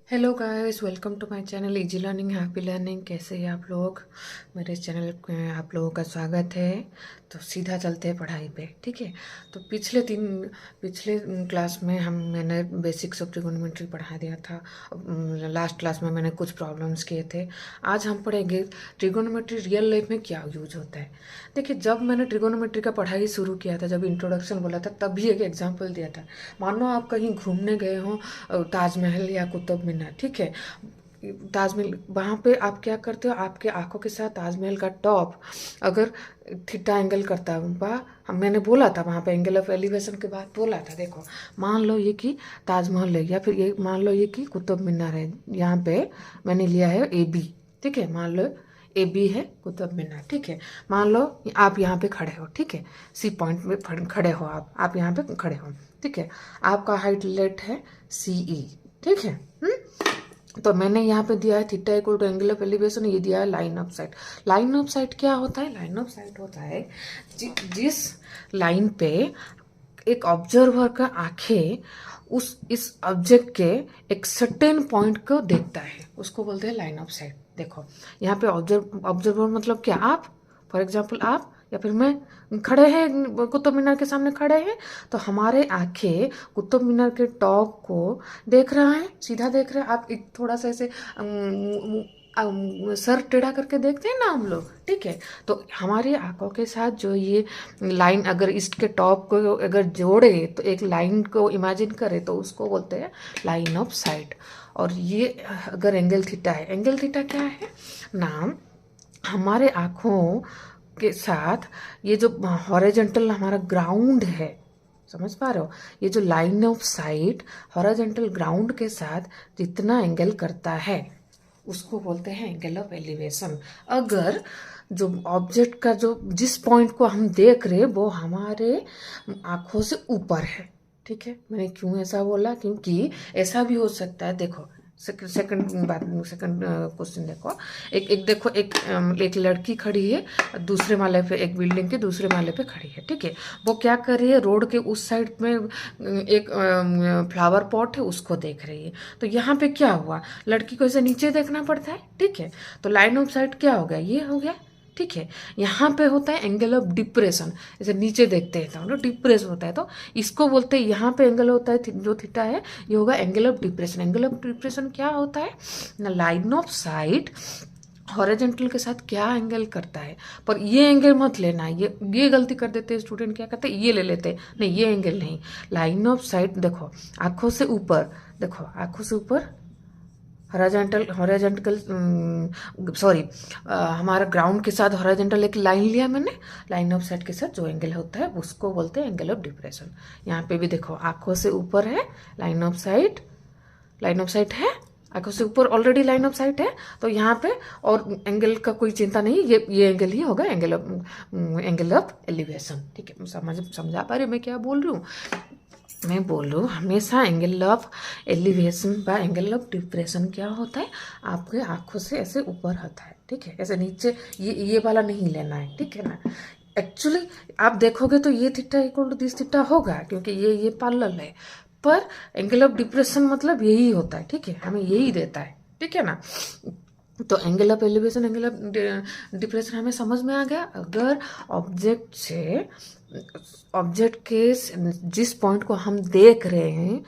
Hello guys, welcome to my channel easy learning happy learning. कैसे हैं आप लोग? मेरे चैनल में आप लोगों का स्वागत है। तो सीधा चलते हैं पढ़ाई पे, ठीक है। तो पिछले क्लास में मैंने बेसिक्स ऑफ ट्रिगोनोमेट्री पढ़ा दिया था। लास्ट क्लास में मैंने कुछ प्रॉब्लम्स किए थे। आज हम पढ़ेंगे ट्रिगोनोमेट्री रियल लाइफ में क्या यूज होता है। देखिए, जब मैंने ट्रिगोनोमेट्री का पढ़ाई शुरू किया था, जब इंट्रोडक्शन बोला था, तभी एक एग्जाम्पल दिया था। मानो आप कहीं घूमने गए हो ताजमहल या कुतुब मीनार, ठीक है। ताजमहल, वहाँ पे आप क्या करते हो, आपके आंखों के साथ ताजमहल का टॉप अगर थीटा एंगल करता है, मैंने बोला था वहाँ पे एंगल ऑफ एलिवेशन के बाद बोला था। देखो, मान लो ये कि ताजमहल है, या फिर ये मान लो ये कि कुतुब मीनार है। यहाँ पे मैंने लिया है ए बी, ठीक है। मान लो ए बी है कुतुब मीनार, ठीक है। मान लो आप यहाँ पे खड़े हो, ठीक है। सी पॉइंट में खड़े हो, आप यहाँ पे खड़े हो, ठीक है। आपका हाइट लेट है सी ई, ठीक है। तो मैंने यहाँ पे दिया है theta equal to angle of elevation, ये दिया है line of sight. Line of sight क्या होता है? लाइन ऑफ साइट होता है जिस लाइन पे एक ऑब्जर्वर का आंखें उस इस ऑब्जेक्ट के एक सर्टेन पॉइंट को देखता है, उसको बोलते हैं लाइन ऑफ साइट। देखो, यहाँ पे ऑब्जर्वर मतलब क्या? आप, फॉर एग्जाम्पल आप या फिर मैं खड़े हैं कुतुब मीनार के सामने खड़े हैं, तो हमारे आंखें कुतुब मीनार के टॉप को देख रहा है, सीधा देख रहे हैं। आप एक थोड़ा सा ऐसे सर टेढ़ा करके देखते हैं ना हम लोग, ठीक है। तो हमारी आंखों के साथ जो ये लाइन, अगर इसके टॉप को अगर जोड़े तो एक लाइन को इमेजिन करे, तो उसको बोलते हैं लाइन ऑफ साइट। और ये अगर एंगल थीटा है, एंगल थीटा क्या है? नाम हमारे आंखों के साथ ये जो हॉरिजॉन्टल हमारा ग्राउंड है, समझ पा रहे हो? ये जो line of site horizontal ground के साथ जितना एंगल करता है, उसको बोलते हैं एंगल ऑफ एलिवेशन। अगर जो ऑब्जेक्ट का जो जिस पॉइंट को हम देख रहे वो हमारे आंखों से ऊपर है, ठीक है। मैंने क्यों ऐसा बोला? क्योंकि ऐसा भी हो सकता है। देखो, सेकंड क्वेश्चन देखो। एक लड़की खड़ी है दूसरे माले पे, एक बिल्डिंग के दूसरे माले पे खड़ी है, ठीक है। वो क्या कर रही है? रोड के उस साइड में एक फ्लावर पॉट है, उसको देख रही है। तो यहाँ पे क्या हुआ? लड़की को ऐसे नीचे देखना पड़ता है, ठीक है। तो लाइन ऑफ साइट क्या हो गया? ये हो गया, ठीक है। यहाँ पे होता है एंगल ऑफ डिप्रेशन, जैसे नीचे देखते हैं तो डिप्रेस होता है, तो इसको बोलते हैं, यहाँ पे एंगल होता है जो थीटा है, ये होगा angle of depression. Angle of depression क्या होता है ना? लाइन ऑफ साइट हॉरिजॉन्टल के साथ क्या एंगल करता है। पर ये एंगल मत लेना, ये गलती कर देते हैं स्टूडेंट, क्या करते हैं? ये ले लेते हैं, नहीं ये एंगल नहीं। लाइन ऑफ साइट देखो, आंखों से ऊपर, देखो आंखों से ऊपर हॉरिजॉन्टल सॉरी, हमारा ग्राउंड के साथ हॉरिजॉन्टल एक लाइन लिया मैंने। लाइन ऑफ साइट के साथ जो एंगल होता है उसको बोलते हैं एंगल ऑफ डिप्रेशन। यहाँ पे भी देखो, आंखों से ऊपर है line of sight, line of site है, आंखों से ऊपर ऑलरेडी लाइन ऑफ साइट है, तो यहाँ पे और एंगल का कोई चिंता नहीं, ये एंगल ही होगा एंगल ऑफ एलिवेशन, ठीक है। समझा पा रहे मैं क्या बोल रही हूँ? मैं बोल रहा हूँ हमेशा एंगल ऑफ एलिवेशन व एंगल ऑफ डिप्रेशन क्या होता है? आपके आंखों से ऐसे ऊपर होता है, ठीक है। ऐसे नीचे ये वाला नहीं लेना है, ठीक है ना। एक्चुअली आप देखोगे तो ये theta equal to this theta होगा, क्योंकि ये पैरेलल है। पर एंगल ऑफ डिप्रेशन मतलब यही होता है, ठीक है, हमें यही देता है, ठीक है ना। तो angle of elevation, angle of depression हमें समझ में आ गया। अगर ऑब्जेक्ट के जिस पॉइंट को हम देख रहे हैं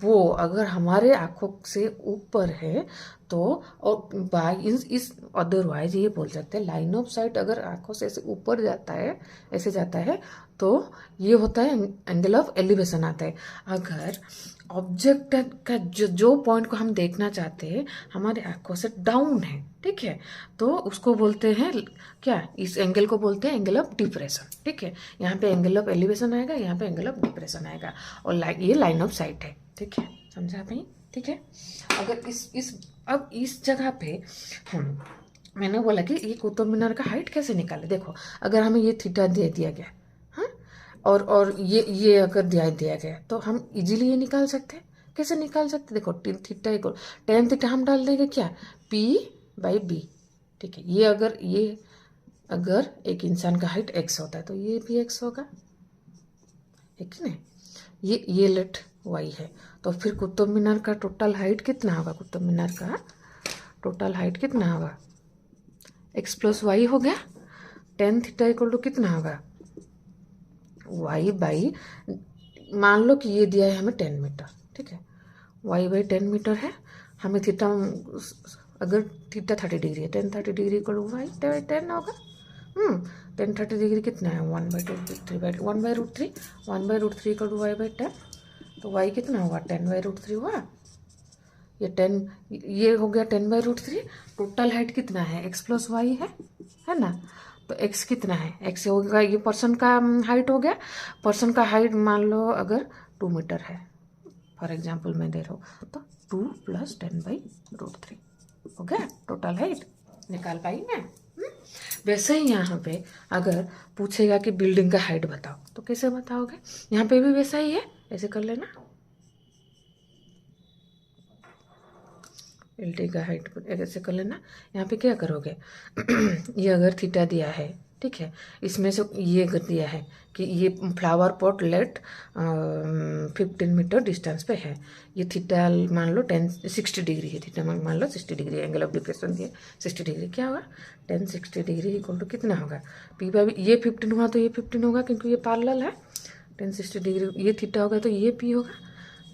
वो अगर हमारे आंखों से ऊपर है, तो और बाई इस अदरवाइज ये बोल सकते हैं लाइन ऑफ साइट अगर आंखों से ऐसे ऊपर जाता है, ऐसे जाता है, तो ये होता है एंगल ऑफ एलिवेशन आता है। अगर ऑब्जेक्ट का जो पॉइंट को हम देखना चाहते हैं हमारे आंखों से डाउन है, ठीक है, तो उसको बोलते हैं क्या? इस एंगल को बोलते हैं एंगल ऑफ डिप्रेशन, ठीक है। यहाँ पे एंगल ऑफ एलिवेशन आएगा, यहाँ पे एंगल ऑफ डिप्रेशन आएगा, और ये लाइन ऑफ साइट है, ठीक है। समझा भाई? ठीक है। अगर अब इस जगह पे हम मैंने बोला कि ये कुतुब मीनार का हाइट कैसे निकाले। देखो, अगर हमें ये थीटा दे दिया गया, हाँ, और ये अगर दिया गया, तो हम इजीली ये निकाल सकते हैं। कैसे निकाल सकते? देखो, थीटा इक्वल टेन थीटा हम डाल देंगे क्या? पी बाई बी, ठीक है। ये अगर एक इंसान का हाइट एक्स होता है तो ये भी एक्स होगा, है कि नहीं। ये लेट वाई है, तो तो फिर कुतुब मीनार का टोटल हाइट कितना होगा? कुतुब मीनार का टोटल हाइट कितना होगा? एक्स प्लस वाई हो गया। टेन थीटा इक्वल टू कितना होगा? वाई बाई, मान लो कि ये दिया है हमें 10 मीटर, ठीक है, वाई बाई 10 मीटर है। हमें थीटा, अगर थीटा 30 डिग्री है, 10 30 डिग्री इक्वल टू वाई 10 होगा। 10 30 डिग्री कितना है? 1/√3 1/√3 इक्वल टू वाई बाई 10। तो वाई कितना होगा? 10/√3 हुआ। ये 10, ये हो गया 10/√3। टोटल हाइट कितना है? एक्स प्लस वाई है ना। तो एक्स कितना है? एक्स होगा, ये पर्सन का हाइट हो गया। पर्सन का हाइट मान लो अगर 2 मीटर है, फॉर एग्जाम्पल मैं दे रहा हूँ, तो 2 + 10/√3 हो गया टोटल हाइट। निकाल पाई मैं? वैसे ही यहाँ पे अगर पूछेगा कि बिल्डिंग का हाइट बताओ, तो कैसे बताओगे? यहाँ पे भी वैसा ही है, ऐसे कर लेना। बिल्डिंग का हाइट ऐसे कर लेना। यहाँ पे क्या करोगे? ये अगर थीटा दिया है, ठीक है, इसमें से ये अगर दिया है कि ये फ्लावर पॉट लेट 15 मीटर डिस्टेंस पे है, ये थीटा मान लो 60 डिग्री है, थीटा मान लो 60 डिग्री, एंगल ऑफ डिप्रेशन दिए 60 डिग्री, क्या होगा? 10 60 डिग्री इक्वल टू कितना होगा? पी बाई, ये 15 हुआ तो ये 15 होगा क्योंकि ये पैरेलल है। 10 60 डिग्री ये थीटा होगा तो ये पी होगा।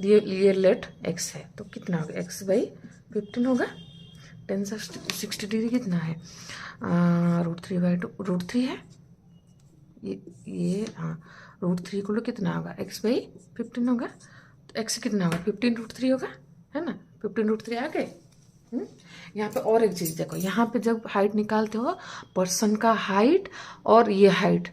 ये लेट एक्स है तो कितना होगा? x/15 होगा। 10 60 डिग्री कितना है? √3/2 √3 है ये हाँ, √3 को कितना होगा? x/15 होगा। तो x कितना होगा? 15√3 होगा, है ना। 15√3 आ गए। यहाँ पे और एक चीज़ देखो, यहाँ पे जब हाइट निकालते हो, पर्सन का हाइट और ये हाइट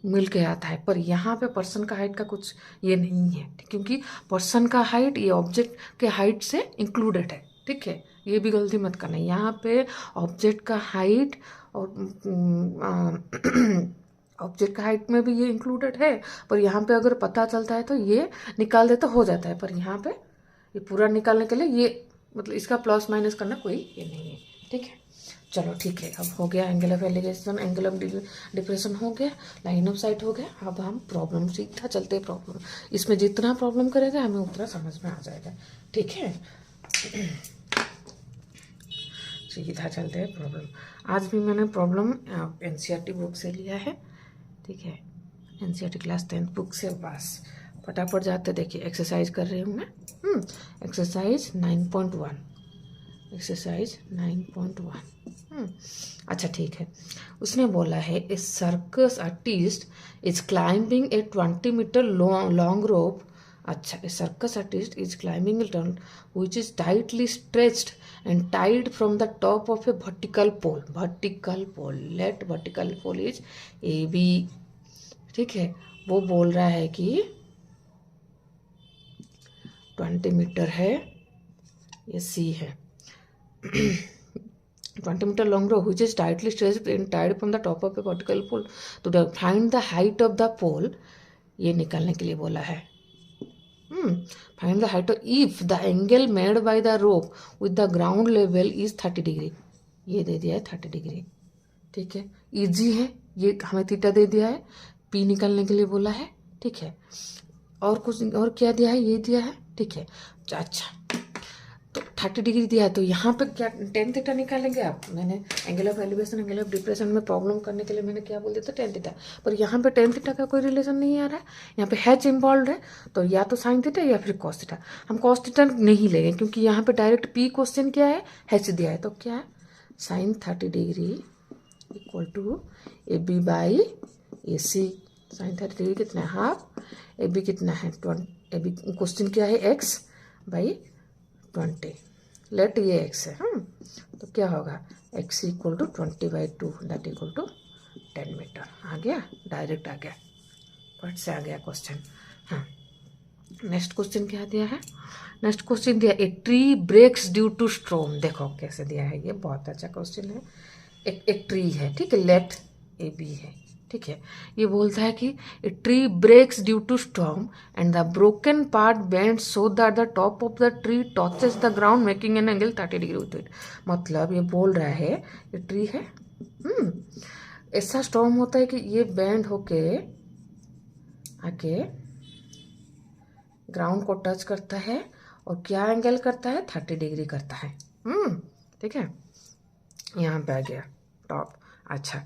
मिल के आता है, पर यहाँ पे पर्सन का हाइट का कुछ ये नहीं है, क्योंकि पर्सन का हाइट ये ऑब्जेक्ट के हाइट से इंक्लूडेड है, ठीक है। ये भी गलती मत करना, यहाँ पे ऑब्जेक्ट का हाइट और ऑब्जेक्ट का हाइट में भी ये इंक्लूडेड है, पर यहाँ पे अगर पता चलता है तो ये निकाल दे तो हो जाता है, पर यहाँ पे ये पूरा निकालने के लिए ये मतलब इसका प्लस माइनस करना कोई ये नहीं है, ठीक है। चलो ठीक है, अब हो गया angle of elevation, angle of depression हो गया, लाइन ऑफ साइट हो गया। अब हम प्रॉब्लम सीधा चलते हैं। प्रॉब्लम इसमें जितना प्रॉब्लम करेगा हमें उतना समझ में आ जाएगा, ठीक है। सीधा चलते हैं प्रॉब्लम। आज भी मैंने प्रॉब्लम एनसीईआरटी बुक से लिया है, ठीक है, एनसीईआरटी क्लास 10 बुक से। पास फटाफट जाते, देखिए एक्सरसाइज कर रही हूँ मैं। Exercise 9.1, exercise 9.1। अच्छा ठीक है, उसने बोला है a circus artist is climbing a 20 metre long rope. अच्छा, a circus artist is climbing a turn which is tightly stretched and tied from the top of a vertical pole. Vertical pole, let vertical pole is A B, ठीक है। वो बोल रहा है कि 20 metre है, ये सी है। 20 meter long rope which is tightly stretched and tied from the top of a vertical pole to find the height of the pole, ये निकालने के लिए बोला है। Find the height if the angle made by the rope with the ground level is 30 degree. ये दे दिया है 30 degree, ठीक है, इजी है। ये हमें थीटा दे दिया है, पी निकालने के लिए बोला है, ठीक है। और कुछ और क्या दिया है? ये दिया है, ठीक है। अच्छा, तो 30 डिग्री दिया है, तो यहाँ पे क्या 10 थीटा निकालेंगे आप। मैंने angle of elevation, angle of depression में प्रॉब्लम करने के लिए मैंने क्या बोल दिया था? 10 थीटा, पर यहाँ पे 10 थीटा का कोई रिलेशन नहीं आ रहा है। यहाँ पे हैच इन्वॉल्व है, तो या तो साइन थीटा या फिर कॉस थीटा। हम कॉस थीटा नहीं लेंगे क्योंकि यहाँ पे डायरेक्ट पी क्वेश्चन क्या है, हैच दिया है, तो क्या है? Sine 30 degree equal to A B by A C. Sine 30 degree कितना है? हाफ। ए बी कितना है? 20। ए बी क्वेश्चन क्या है? एक्स बाई 20, लेट ये एक्स है। तो क्या होगा? X equal to 20/2 that equal to 10 metre. आ गया, डायरेक्ट आ गया, फट से आ गया क्वेश्चन। हाँ, नेक्स्ट क्वेश्चन क्या दिया है? नेक्स्ट क्वेश्चन दिया a tree breaks due to storm. देखो कैसे दिया है, ये बहुत अच्छा क्वेश्चन है। एक ट्री है, ठीक है, लेट ए बी है, ठीक है। ये बोलता है कि a tree breaks due to storm and the broken part bends so that the top of the tree touches the ground making an angle 30 degree with it. मतलब ये बोल रहा है, ये ट्री है, ऐसा स्टॉर्म होता है कि ये बेंड होके आके ग्राउंड को टच करता है और क्या एंगल करता है, 30 डिग्री करता है। ठीक है, यहाँ पे आ गया टॉप। अच्छा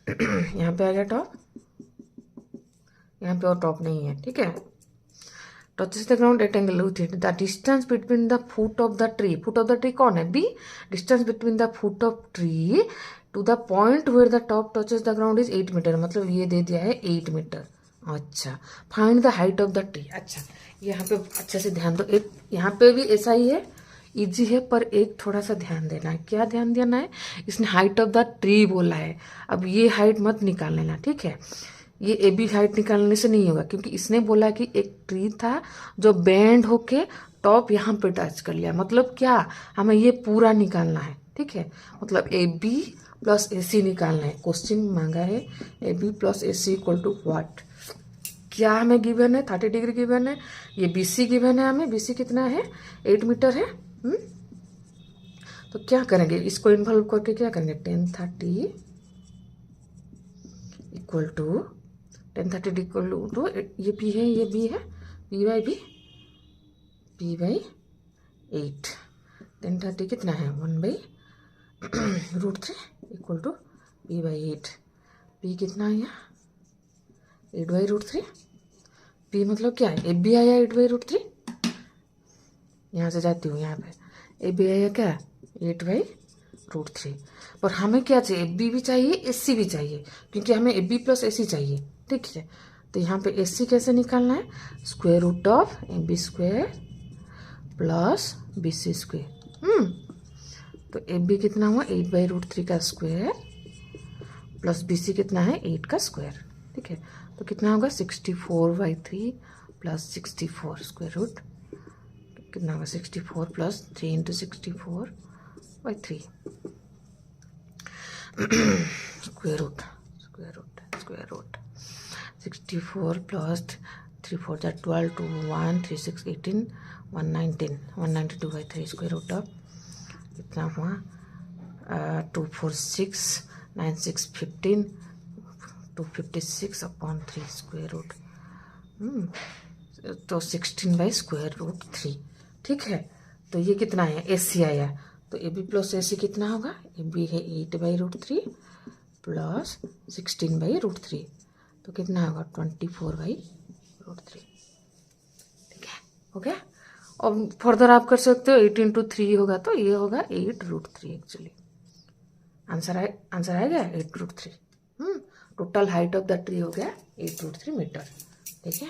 यहाँ पे आ गया टॉप, यहाँ पे और टॉप नहीं है। ठीक है, touches the ground at angle with it. The distance between the foot of the tree, foot of the tree कौन है, B, distance between the foot of tree to the point where the top touches the ground is 8 metre, मतलब ये दे दिया है 8 metre. अच्छा, find the height of the tree. अच्छा, यहाँ पे अच्छे से ध्यान दो, एक यहाँ पे भी ऐसा ही है, इजी है, पर एक थोड़ा सा ध्यान देना है। क्या ध्यान देना है, इसने हाइट ऑफ द ट्री बोला है, अब ये हाइट मत निकाल लेना। ठीक है, ये ए बी हाइट निकालने से नहीं होगा, क्योंकि इसने बोला कि एक ट्री था जो बेंड होके टॉप यहाँ पे टच कर लिया, मतलब क्या, हमें ये पूरा निकालना है। ठीक है, मतलब ए बी प्लस ए सी निकालना है। क्वेश्चन मांगा है A B plus A C equal to what, क्या हमें गिवन है, 30 डिग्री गिवन है, ये बी सी गिवन है हमें, बी सी कितना है, 8 मीटर है। तो क्या करेंगे, इसको इन्वॉल्व करके क्या करेंगे, 1030 इक्वल टू 1030 इक्वल टू, ये पी है ये बी है, पी बाई 8, 1030 कितना है, 1/√3 equal to P by 8। P कितना है यहाँ, 8/√3। पी मतलब क्या है, ए बी आया 8/√3, यहाँ से जाती हूँ यहाँ पे, ए बी आया क्या, 8/√3। पर हमें क्या चाहिए, ए बी भी चाहिए, ए सी भी चाहिए, क्योंकि हमें ए बी प्लस ए सी चाहिए। ठीक है, तो यहाँ पे ए सी कैसे निकालना है, square root of A B square plus B C square. तो ए बी कितना हुआ, 8/√3 का स्क्वायर प्लस बी सी कितना है, 8 का स्क्वायर। ठीक है, तो कितना होगा, 64/3 प्लस 64 स्क्वायर रूट कितना होगा, 64 plus 3 into 64/3 square root 64 plus 3 4 12 2 1 3 6 18 119 192/3 square root of कितना हुआ, 2 4 6 9 6 15 256/3 स्क्वायर रूट, तो 16/√3। ठीक है, तो ये कितना है, ए सी आया, तो A B plus A C कितना होगा, ए बी है 8/√3 प्लस 16/√3, तो कितना होगा, 24/√3। ठीक है, हो गया। और फर्दर आप कर सकते हो, 8 × 3 होगा तो ये होगा 8√3 एक्चुअली। आंसर आएगा 8√3। Total height of the tree हो गया 8√3 मीटर। ठीक है,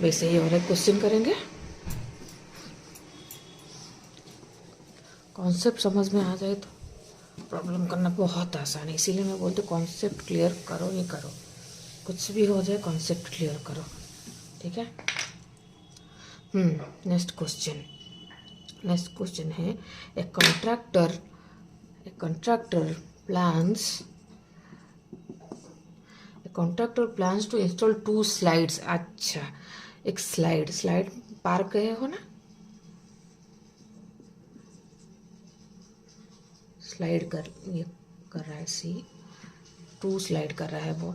वैसे ही और एक क्वेश्चन करेंगे। कॉन्सेप्ट समझ में आ जाए तो प्रॉब्लम करना बहुत आसान है, इसीलिए मैं बोलती हूँ कॉन्सेप्ट क्लियर करो ही करो, कुछ भी हो जाए कॉन्सेप्ट क्लियर करो। ठीक है, नेक्स्ट क्वेश्चन है, a contractor plans to install 2 slides. अच्छा, एक स्लाइड पार गए हो ना, स्लाइड कर रहा है, सी 2 स्लाइड कर रहा है वो,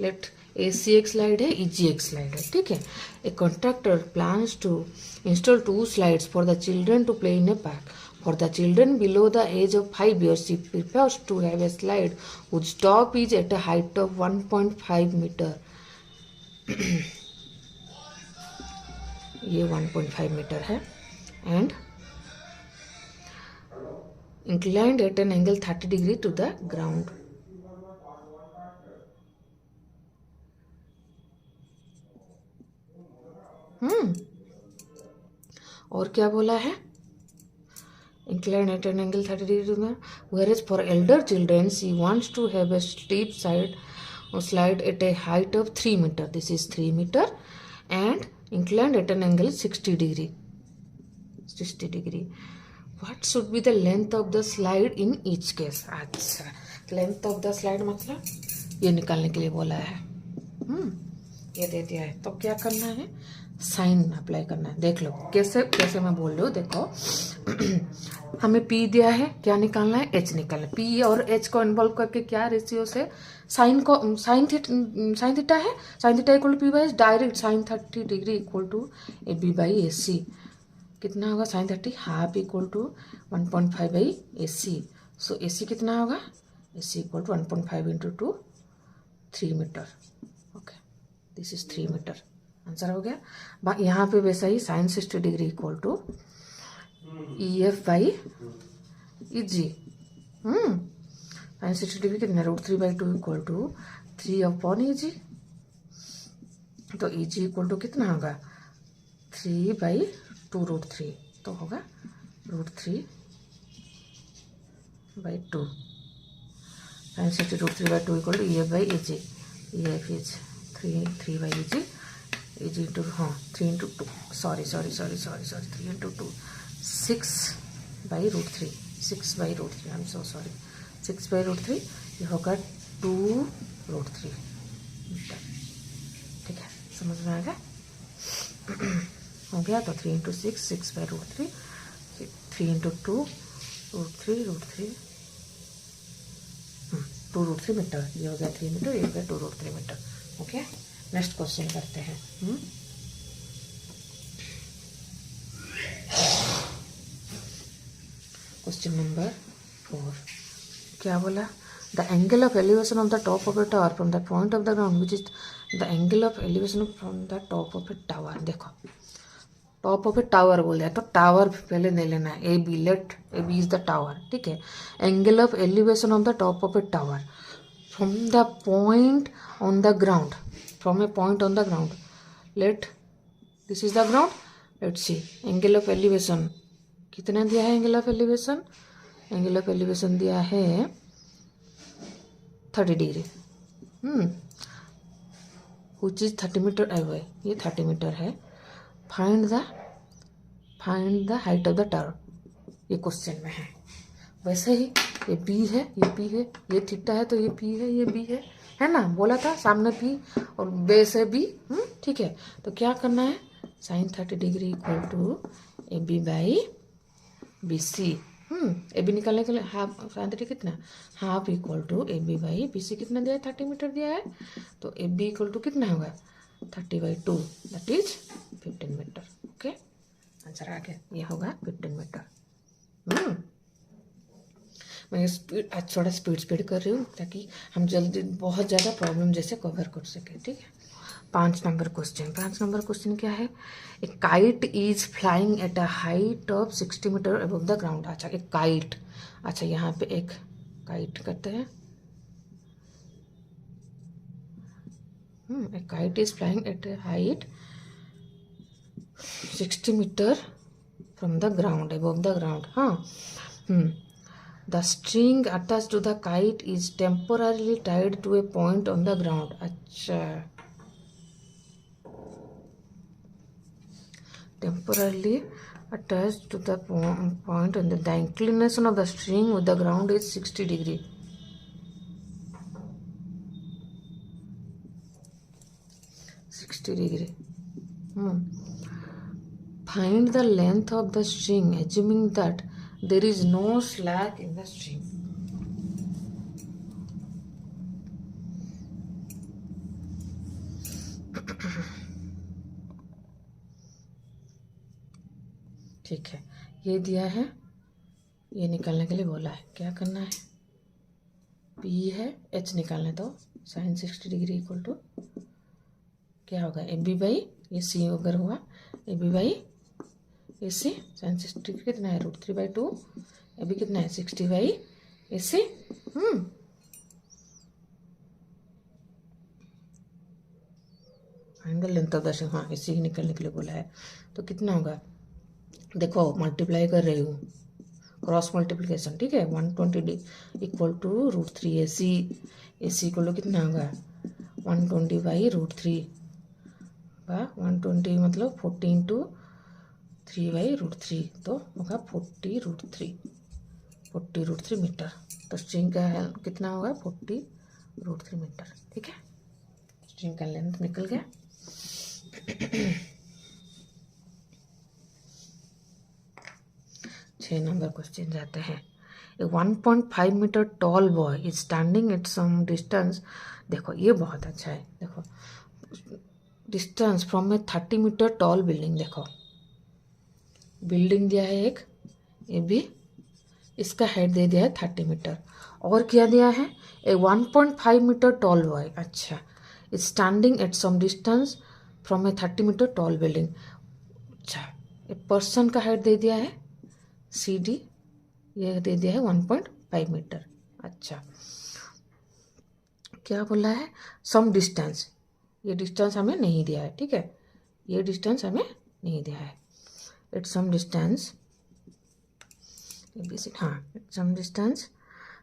लेफ्ट ए सी एक स्लाइड है, ई जी एक स्लाइड है। ठीक है, a contractor plans to install 2 slides for the children to play in a park. For the children below the age of 5 years, she prefers to have a slide whose top is at a height of 1.5 meter. ये 1.5 metre है and inclined at an angle 30 degree to the ground. और क्या बोला है? Inclined at an angle 30 degree to the, whereas for elder children she wants to have a steep side or slide at a height of 3 meter. This is 3 meter and inclined at an angle 60 degree. 60 degree. What should be the length of the slide in each case? अच्छा, length of the slide मतलब ये निकालने के लिए बोला है। ये दे दिया है, तो क्या करना है, साइन अप्लाई करना है। देख लो कैसे कैसे मैं बोल रही हूँ, देखो हमें पी दिया है, क्या निकालना है, एच निकालना है। पी और एच को इन्वॉल्व करके क्या रेशियो से, साइन को साइन थीटा है, sine theta equal to P by, direct sine 30 degree equal to A B by A C. कितना होगा, sine 30 half equal to 1.5 by A C. So A C कितना होगा, A C equal to 1.5 into 2 3 metre. Okay, this is 3 metre, answer हो गया। यहाँ पे वैसा ही sine 60 degree equal to E F by E ji. Sign 60 degree कितना, √3/2 equal to 3 upon ई जी। तो ई जी इक्वल टू कितना होगा, 3/2 √3, तो होगा √3/2। Sine 60 √3/2 equal to E F by E G. E F is 3 by E G, E G into, हाँ 3 into 2, sorry 3 into 2, 6/√3, 6/√3, I am so sorry, 6/√3, ये होगा 2√3 metre. ठीक है, समझ में आ गया, हो गया। तो 3 इंटू 6, 6/√3, 3 इंटू 2 √3, 2√3 मीटर, ये हो गया 3 मीटर, ये हो गया 2√3 मीटर। ओके, नेक्स्ट क्वेश्चन करते हैं। क्वेश्चन नंबर 4, क्या बोला, the angle of elevation of the top of a tower from the point of the ground which is the angle of elevation from the top of a tower. देखो top of a tower बोल दिया, तो tower पहले नहीं लेना है, A B, let A B is the tower. ठीक है, angle of elevation of the top of a tower from the point on the ground, from a point on the ground, let this is the ground, let C angle of elevation कितना दिया है, angle of elevation, angle of elevation दिया है 30 degree, which is 30 metre away, ये 30 metre है। Find the height of the tower, ये question में है। वैसे ही ये बी है, ये पी है, ये थीटा है, तो ये पी है, ये बी है ना, बोला था सामने पी और बेस है बी। ठीक है, तो क्या करना है, sine 30 degree equal to A B by B C. A B निकालने के लिए हाफ, साइन 30 कितना, half equal to A B by B C कितना दिया है, 30 मीटर दिया है, तो ए बी इक्वल टू कितना होगा, 30/2, that is 15 metre. Okay, answer आ गया, ये होगा 15 मीटर। मैं स्पीड आज थोड़ा स्पीड कर रही हूँ ताकि हम जल्दी बहुत ज़्यादा प्रॉब्लम जैसे कवर कर सके। ठीक है, 5 नंबर क्वेश्चन क्या है, a kite is flying at a height of 60 metre above the ground. अच्छा, एक काइट, अच्छा यहाँ पे एक काइट करते हैं। A kite is flying at a height 60 metre from the ground, above the ground. हाँ, the string attached to the kite is temporarily tied to a point on the ground. अच्छा, temporarily attached to the point on the inclination of the string with the ground is 60 degree. Find the length of the string assuming that there is no slack in the string. ठीक है, ये दिया है, ये निकालने के लिए बोला है, क्या करना है, पी है, एच निकालने दो, साइन 60 डिग्री इक्वल टू क्या होगा, ए बी बाई ये सी अगर हुआ, A B by A C, sine 60 degree कितना है, √3/2, ए बी कितना है 60 by A C. Find the length of the string, हाँ इसी निकलने के लिए बोला है, तो कितना होगा, देखो मल्टीप्लाई कर रही हूँ, क्रॉस मल्टीप्लिकेशन। ठीक है, 120 equal to √3 A C equal to कितना होगा, 120/√3, 120 मतलब 40 इंटू 3/√3, तो होगा 40√3 मीटर। तो स्ट्रिंग का कितना होगा, 40√3 मीटर। ठीक है, स्ट्रिंग का लेंथ निकल गया। छः नंबर क्वेश्चन जाते हैं। A 1.5 metre tall boy is standing at some distance. देखो ये बहुत अच्छा है। देखो distance from a 30 metre tall building. देखो बिल्डिंग दिया है एक, ये भी इसका हाइट दे दिया है 30 मीटर। और क्या दिया है, ए 1.5 मीटर टॉल बॉय, अच्छा is standing at some distance from a 30 metre tall building. अच्छा एक पर्सन का हाइट दे दिया है सी डी, ये दे दिया है 1.5 मीटर। अच्छा क्या बोला है, सम डिस्टेंस, ये डिस्टेंस हमें नहीं दिया है, ठीक है, ये डिस्टेंस हमें नहीं दिया है। इट सम डिस्टेंस, हाँ it some distance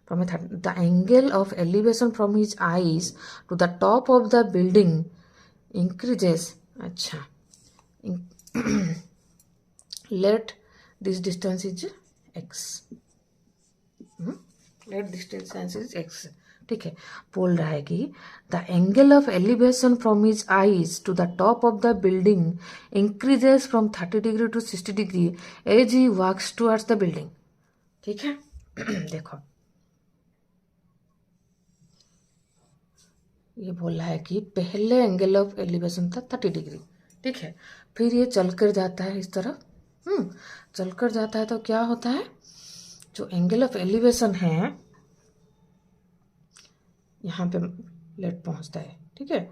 from the angle of elevation from his eyes to the top of the building increases, अच्छा let this distance is x, let this distance is x, ठीक है। बोल रहा है कि the angle of elevation from his eyes to the top of the building increases from 30 degree to 60 degree as he walks towards the building, ठीक है। देखो ये बोला है कि पहले एंगल ऑफ एलिवेशन था 30 डिग्री, ठीक है, फिर ये चलकर जाता है इस तरफ, चलकर जाता है तो क्या होता है, जो एंगल ऑफ एलिवेशन है यहाँ पे लेट पहुँचता है, ठीक है,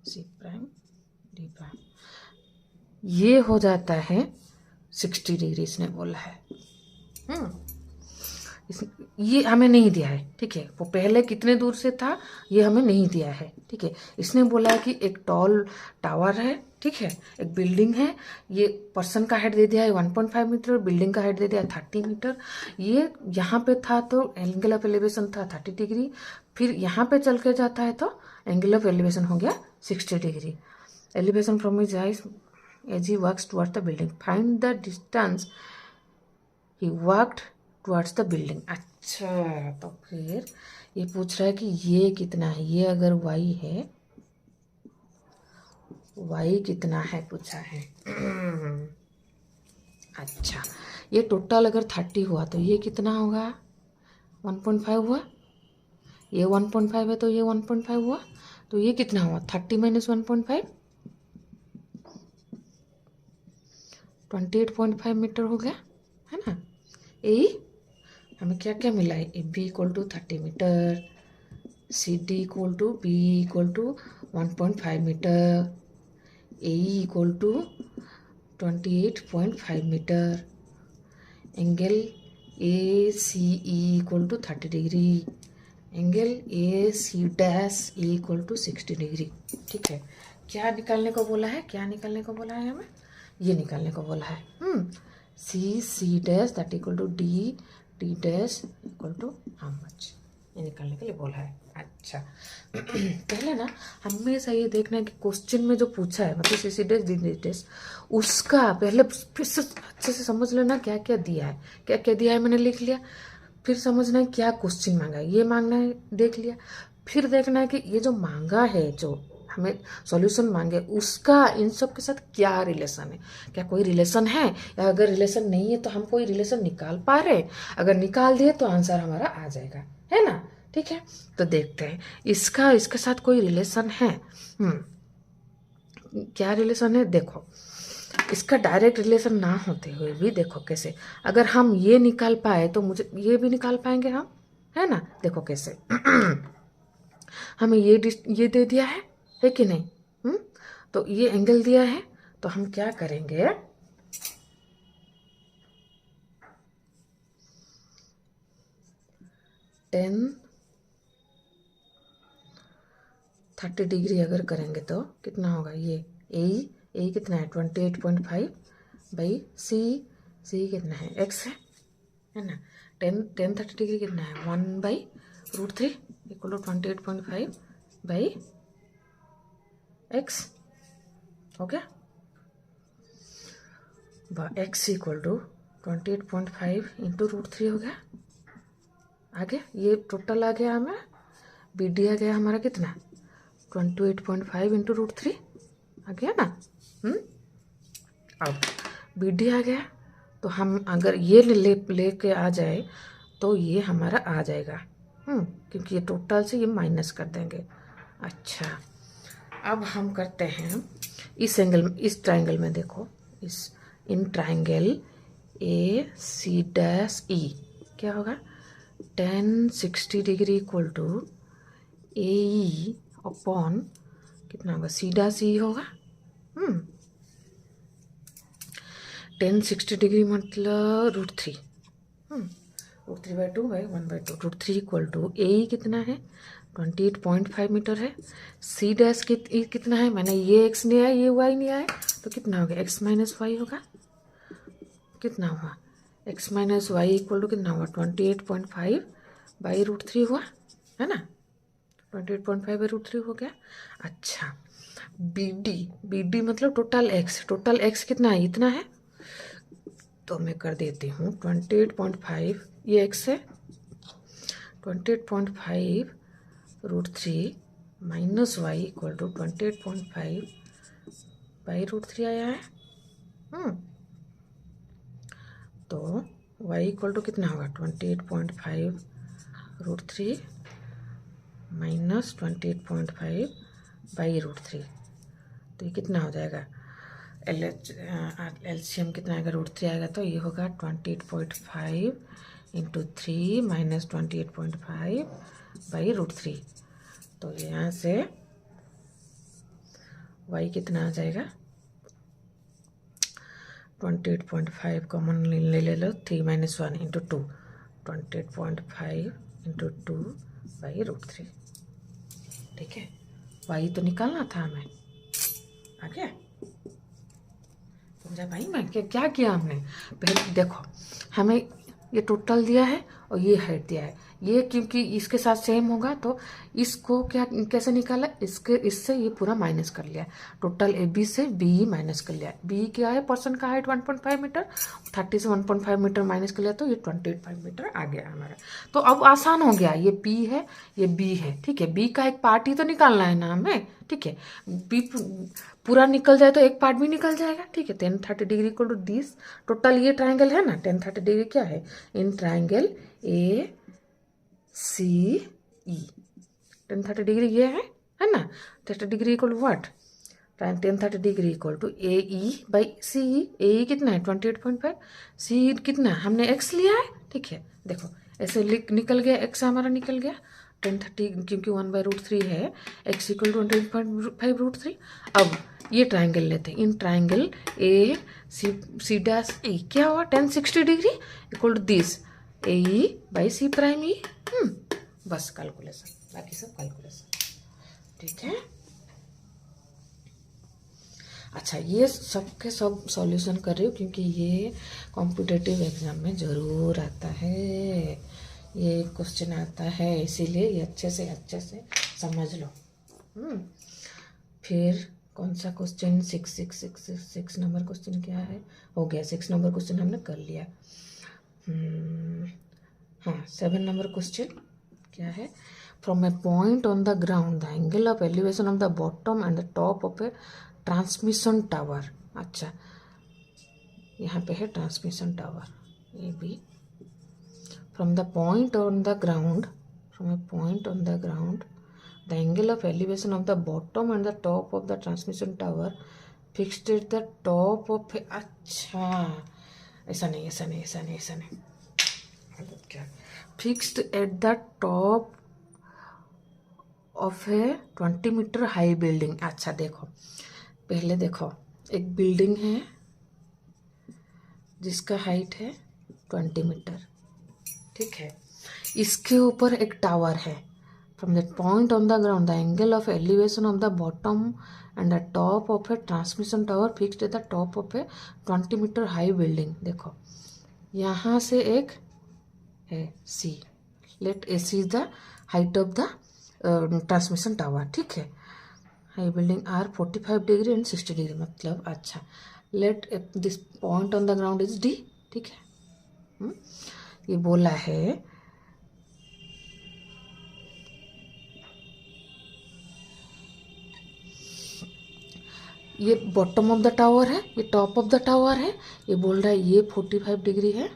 सी प्राइम डी प्राइम, ये हो जाता है 60 डिग्री इसने बोला है। ये हमें नहीं दिया है, ठीक है, वो पहले कितने दूर से था ये हमें नहीं दिया है, ठीक है। इसने बोला है कि एक टॉल टावर है, ठीक है, एक बिल्डिंग है, ये पर्सन का हाइट दे दिया है 1.5 मीटर, बिल्डिंग का हाइट दे दिया है 30 मीटर। ये यहाँ पे था तो एंगल ऑफ एलिवेशन था 30 डिग्री, फिर यहाँ पे चल के जाता है तो एंगल ऑफ एलिवेशन हो गया 60 degree. Elevation from his eyes as he works towards the building, find the distance he worked towards the building. अच्छा तो फिर ये पूछ रहा है कि ये कितना है, ये अगर y है, y कितना है पूछा है। अच्छा ये टोटल अगर 30 हुआ तो ये कितना होगा, 1.5 हुआ, ये 1.5 है तो ये 1.5 हुआ, तो ये कितना हुआ 30 माइनस 1.5, 28.5 मीटर हो गया, है ना। यही हमें क्या क्या मिला है, A B equal to 30 metre, C D equal to B equal to 1.5 metre, A equal to 28.5 metre, angle A C E equal to 30 degree, angle A C dash E equal to 60 degree, ठीक है। क्या निकालने को बोला है, क्या निकालने को बोला है हमें, ये निकालने को बोला है, C dash that equal to D D dash equal to how much, ये निकालने के लिए बोला है। अच्छा पहले ना हमेशा ये देखना है कि क्वेश्चन में जो पूछा है मतलब C dash D D dash, उसका पहले फिर से अच्छे से समझ लेना क्या क्या दिया है, क्या क्या दिया है मैंने लिख लिया, फिर समझना है क्या क्वेश्चन मांगा है, ये मांगना है देख लिया, फिर देखना है कि ये जो मांगा है, जो हमें सॉल्यूशन मांगे उसका इन सब के साथ क्या रिलेशन है, क्या कोई रिलेशन है, या अगर रिलेशन नहीं है तो हम कोई रिलेशन निकाल पा रहे, अगर निकाल दिए तो आंसर हमारा आ जाएगा, है ना, ठीक है। तो देखते हैं इसका इसके साथ कोई रिलेशन है, क्या रिलेशन है, देखो इसका डायरेक्ट रिलेशन ना होते हुए भी देखो कैसे, अगर हम ये निकाल पाए तो मुझे ये भी निकाल पाएंगे हम, है ना। देखो कैसे हमें ये दे दिया है कि नहीं, तो ये एंगल दिया है, तो हम क्या करेंगे, टेन 30 डिग्री अगर करेंगे तो कितना होगा, ये ए कितना है 28.5 बाई सी कितना है x है ना, 10 30 डिग्री कितना है 1/√3 इक्वल टू 28.5 बाई x, हो गया, x इक्वल टू 28.5 इंटू √3 हो गया, आगे ये टोटल आ गया हमें, बी डी आ गया हमारा कितना 28.5 इंटू √3 आ गया ना, अब बी डी आ गया, तो हम अगर ये ले के आ जाए तो ये हमारा आ जाएगा, क्योंकि ये टोटल से ये माइनस कर देंगे। अच्छा, अब हम करते हैं इस एंगल, इस ट्राइंगल में देखो, इन ट्राइंगल ए सी डैश ई क्या होगा, 1060 degree equal to A E upon कितना होगा, सी डैश ई होगा। 1060 डिग्री मतलब √3, √3/2/1/2, √3 इक्वल टू ए कितना है 28.5 मीटर है, सी डैश कितना है, मैंने ये एक्स लिया है ये वाई लिया है, तो कितना हो गया x माइनस वाई होगा, कितना हुआ x minus Y equal to कितना हुआ 28.5/√3 हुआ है ना, 28.5/√3 हो गया। अच्छा, बी डी मतलब टोटल एक्स कितना है, इतना है, तो मैं कर देती हूँ 28.5, ये एक्स है, 28.5/√3 माइनस वाई इक्वल टू 28.5/√3 आया है। तो y इक्वल टू कितना होगा 28.5/√3 माइनस 28.5/√3, तो ये कितना हो जाएगा, एलसीएम कितना आएगा, √3 आएगा, तो ये होगा 28.5 इंटू 3 माइनस 28.5/√3, तो यहाँ से y कितना आ जाएगा 28.5 कॉमन ले लो, 3 माइनस 1 इंटू 2, 28.5 इंटू 2/√3, ठीक है। y तो निकालना था हमें, आ गया, समझा भाई। मैं क्या किया हमने, पहले देखो हमें ये टोटल दिया है और ये हाइट दिया है, ये क्योंकि इसके साथ सेम होगा तो इसको क्या कैसे निकाला, इससे ये पूरा माइनस कर लिया, टोटल ए बी से बी माइनस कर लिया, बी क्या है पर्सन का हाइट 1.5 मीटर, 30 से 1.5 मीटर माइनस कर लिया, तो ये 28.5 मीटर आ गया हमारा। तो अब आसान हो गया, ये पी है ये बी है, ठीक है, बी का एक पार्ट ही तो निकालना है ना हमें, ठीक है, बी पूरा निकल जाए तो एक पार्ट भी निकल जाएगा, ठीक है। 1030 degree equal to this, total ये ट्राइंगल है ना, 1030 डिग्री क्या है, in triangle A C E 1030 degree ये है ना, 30 degree equal to what, 1030 degree equal to A E by C E, A कितना है 28.5, सी कितना हमने एक्स लिया है, ठीक है, देखो ऐसे निकल गया, एक्स हमारा निकल गया 1030, क्योंकि 1/√3 है, x इक्वल टू 28.5/√3। अब ये ट्राइंगल लेते हैं, इन ट्राइंगल ए सी डैश ई क्या हुआ 1060 degree equal to this A E by C prime E, बस कैलकुलेशन, बाकी सब कैलकुलेशन, ठीक है। अच्छा, ये सबके सब सॉल्यूशन कर रही हूँ क्योंकि ये कॉम्पिटिटिव एग्जाम में ज़रूर आता है, ये क्वेश्चन आता है, इसीलिए ये अच्छे से समझ लो। फिर कौन सा क्वेश्चन, 6 नंबर क्वेश्चन क्या है, हो गया 6 नंबर क्वेश्चन हमने कर लिया। हाँ, 7 नंबर क्वेश्चन क्या है, from a point on the ground the angle of elevation of the bottom and the top of a transmission tower. अच्छा, यहाँ पे है ट्रांसमिशन टावर, ये भी from a point on the ground, the angle of elevation of the bottom and the top of the transmission tower fixed at the top of a, अच्छा ऐसा नहीं क्या, fixed at the top of a 20 metre high building. अच्छा देखो, पहले देखो एक building है जिसका हाइट है 20 मीटर, ठीक है, इसके ऊपर एक टावर है, from the point on the ground the angle of elevation of the bottom and the top of a transmission tower fixed at the top of a 20 metre high building. देखो यहाँ से एक है C, let A C is the height of the transmission tower, ठीक है, high building are 45 degree and 60 degree, मतलब अच्छा, let this point on the ground is D, ठीक है। ये बोला है ये बॉटम ऑफ द टावर है, ये टॉप ऑफ द टावर है, ये बोल रहा है ये 45 डिग्री है,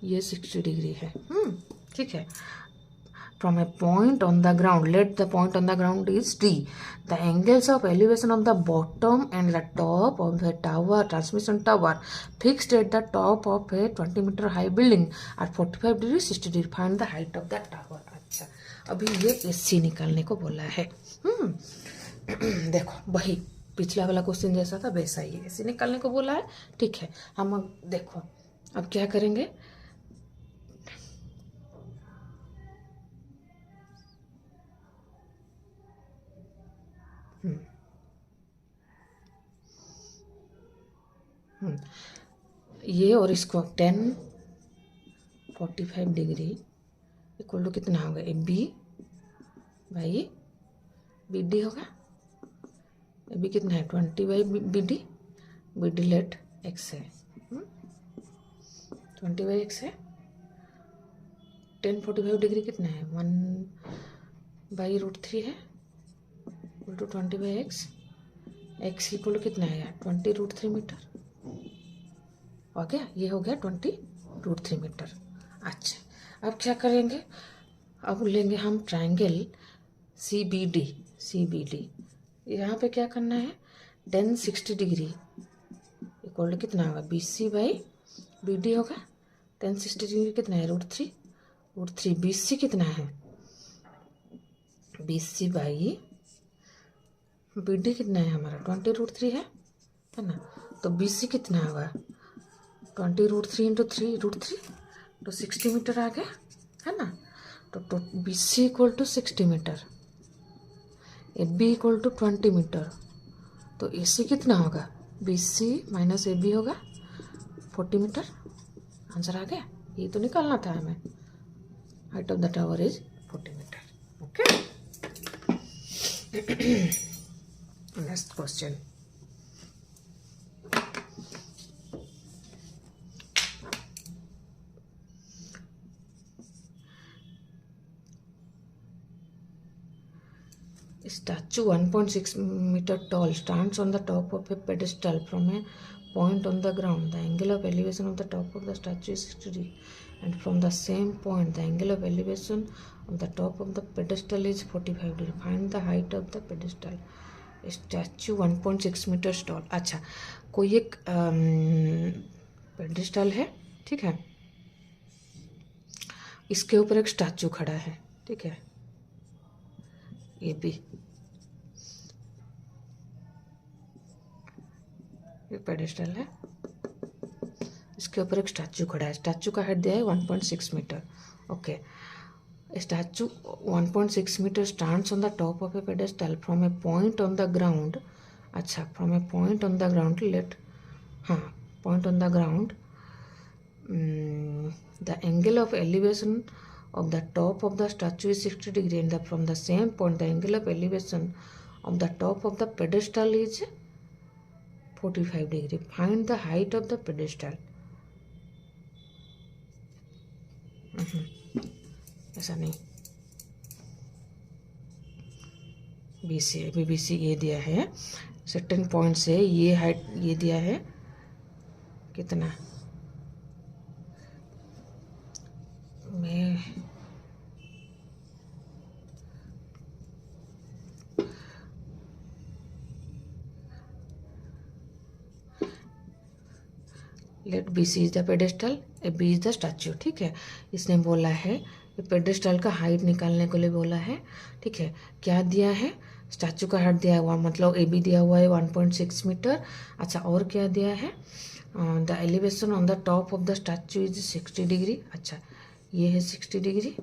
ये 60 डिग्री है। ठीक है। From a point on the ground, let the point on the ground is D. The angles of elevation of the bottom and the top of the tower, transmission tower, fixed at the top of a 20-meter high building at 45 degree 60 degree. Find the height of the tower. अच्छा, अभी ये AC निकालने को बोला है। देखो वही पिछला वाला क्वेश्चन जैसा था वैसा ही AC निकालने को बोला है। ठीक है, हम अब देखो अब क्या करेंगे। ये और इसको 10 45 डिग्री इक्वल टू कितना होगा, A B by B D होगा। ए बी कितना है 20 by B D let X है 20 बाई एक्स है। 10 45 डिग्री कितना है 1/√3 है equal to 20 by X. X equal to कितना है यार 20√3 मीटर हो गया। ये हो गया 20√3 मीटर। अच्छा, अब क्या करेंगे, अब लेंगे हम ट्रायंगल सी बी डी। यहाँ पे क्या करना है 10 60 डिग्री इक्वल टू कितना होगा BC बाई BD होगा। 10 60 डिग्री कितना है √3 BC कितना है BC बाई BD कितना है हमारा 20√3 है ना। तो BC कितना होगा 20√3 इंटू 3√3 तो 60 मीटर आ गया है ना। तो BC equal to 60 metre, AB equal to 20 metre. तो AC कितना होगा BC माइनस AB होगा 40 मीटर। आंसर आ गया। ये तो निकालना था हमें। Height of the tower is 40 metre. Okay, next question. Statue 1.6 meter tall stands on the top of a pedestal from a point on the ground. The angle of elevation of the top of the statue is 60 degree, and from the same point, the angle of elevation of the top of the pedestal is 45 degree. Find the height of the pedestal. Statue 1.6 meter tall. अच्छा, कोई एक pedestal है, ठीक है, इसके ऊपर एक statue खड़ा है, ठीक है, ये भी ये पेडेस्टल है, इसके ऊपर एक स्टैचू खड़ा है। स्टैचू का हाइट दिया है 1.6 metre. Okay, statue 1.6 metre stands on the top of a pedestal from a point on the ground. अच्छा, from a point on the ground let, हाँ, point on the ground, the angle of elevation of the top of the statue is 60 degree, and from the same point the angle of elevation of the top of the pedestal is 45 degree. Find the height of the pedestal. ऐसा नहीं, BBC ये दिया है certain point से, ये height ये दिया है कितना, मैं let BC is the pedestal, AB is the statue. ठीक है, इसने बोला है कि पेडेस्टल का हाइट निकालने के लिए बोला है। ठीक है, क्या दिया है, स्टैचू का हाइट दिया हुआ, मतलब AB दिया हुआ है 1.6 मीटर। अच्छा, और क्या दिया है, the elevation on the top of the statue is 60 degree. अच्छा, ये है 60 degree,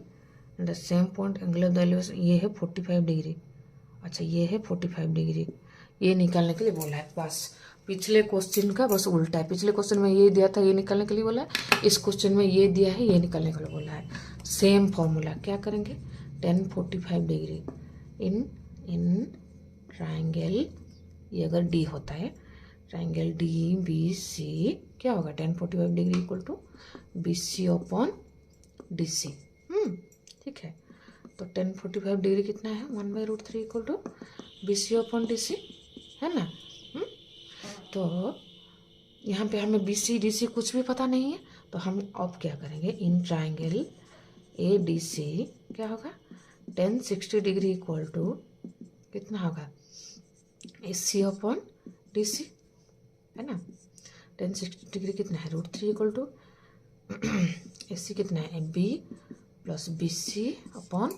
the same point angle of the elevation ये है 45 डिग्री। अच्छा, ये है 45 डिग्री, ये निकालने के लिए बोला है। बस पिछले क्वेश्चन का बस उल्टा है। पिछले क्वेश्चन में ये दिया था, ये निकालने के लिए बोला है। इस क्वेश्चन में ये दिया है, ये निकालने के लिए बोला है। सेम फॉर्मूला, क्या करेंगे 10 45 डिग्री इन ट्राइंगल, ये अगर डी होता है ट्राइंगल DBC, क्या होगा 10 45 degree equal to BC upon DC। ठीक है, तो 10 45 डिग्री कितना है 1/√3 equal to BC upon DC है ना। तो यहाँ पे हमें बी सी डी सी कुछ भी पता नहीं है, तो हम अब क्या करेंगे, इन ट्राइंगल ए डी सी क्या होगा, 1060 डिग्री इक्वल टू कितना होगा, S C upon D C, है ना। 1060 डिग्री कितना है, √3 इक्वल टू एस सी कितना है, B plus B C upon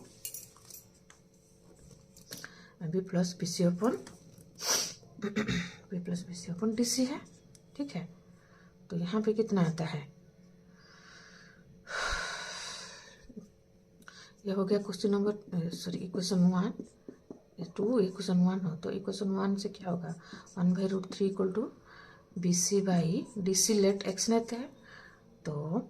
B plus B C upon B plus B C upon D C है, ठीक है। तो यहाँ पे कितना आता है, यह हो गया question number, sorry equation 1 equation 1 हो, तो इक्वेशन 1 से क्या होगा, 1/√3 equal to B C by D C let X लेते हैं, तो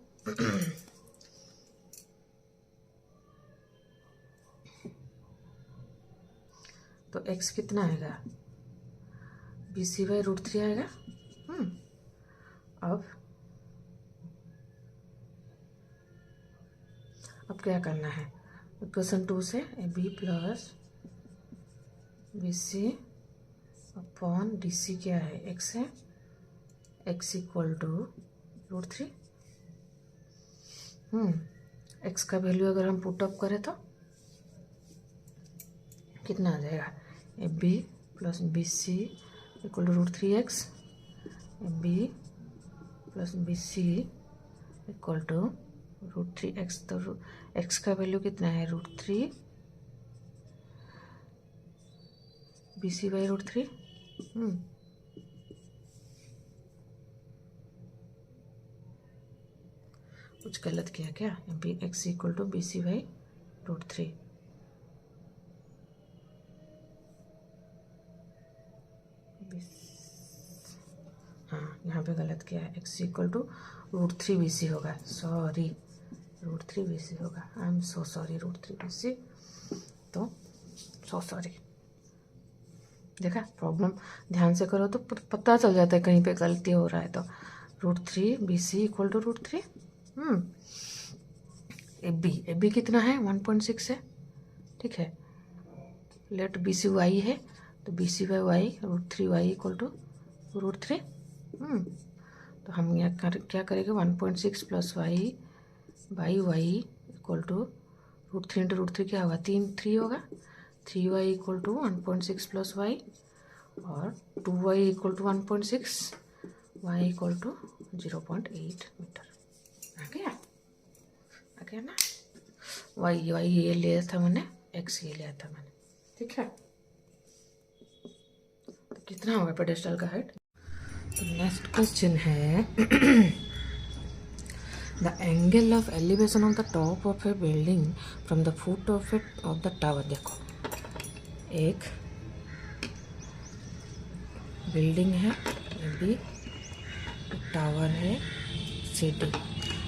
तो x कितना आएगा, बी सी बाई √3 आएगा। अब क्या करना है, इक्वेशन 2 से B plus B C upon D C क्या है, x है, x इक्वल टू √3। x का वैल्यू अगर हम पुट अप करें तो कितना आ जाएगा, A B plus B C equal to √3x, A B plus B C equal to √3x, तो x का वैल्यू कितना है, √3 बी सी बाई √3। कुछ गलत किया क्या, B X equal to B C by √3, हाँ यहाँ पे गलत किया है, x equal to √3 B C होगा, सॉरी √3 बी सी होगा, I am so sorry, √3 B C, तो सो सॉरी। देखा, प्रॉब्लम ध्यान से करो तो पता चल जाता है कहीं पे गलती हो रहा है, तो √3 B C equal to √3। A B कितना है, 1.6 है, ठीक है। लेट बी सी वाई है, तो B C by Y √3 Y equal to √3। तो हम यहाँ क्या करेंगे, 1.6 plus Y by Y equal to √3 into √3 क्या होगा, 3 होगा, 3y equal to 1.6 plus Y, और 2y equal to 1.6, y equal to 0.8 metre. आ गया ना, y ये लिया था मैंने, x ये लिया था मैंने, ठीक है। तो कितना होगा पेडेस्टल का हाइट, तो नेक्स्ट क्वेश्चन है the angle of elevation of the top of a building from the foot of the tower. देखो, एक बिल्डिंग है, ये भी टावर है, C D,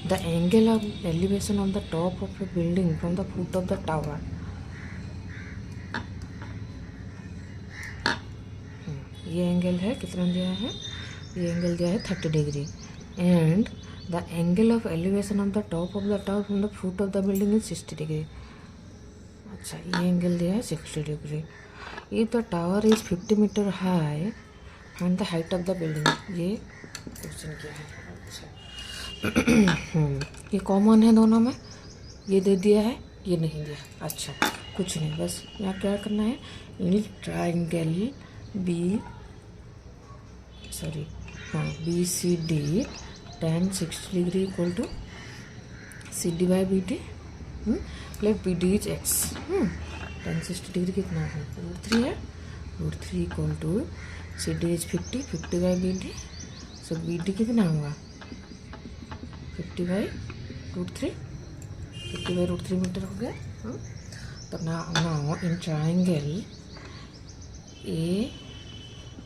the angle of elevation of the top of a building from the foot of the tower. ये angle है, कितना दिया है, ये एंगल दिया है 30 degree, and the angle of elevation of the top of the tower from the foot of the building is 60 degree. अच्छा, ये एंगल दिया है 60 degree. If the tower is 50 metre high and the height of the building, ये question क्या है। अच्छा ये common है दोनों में, ये दे दिया है, ये नहीं दिया। अच्छा कुछ नहीं, बस यहाँ क्या करना है, in triangle B C D tan 60 degree equal to C D by B D, let B D is X. tan 60 degree कितना है, √3 है, √3 equal to C D is 50 by B D, so B D कितना होगा, 50 by √3 metre हो गया। तो now in triangle A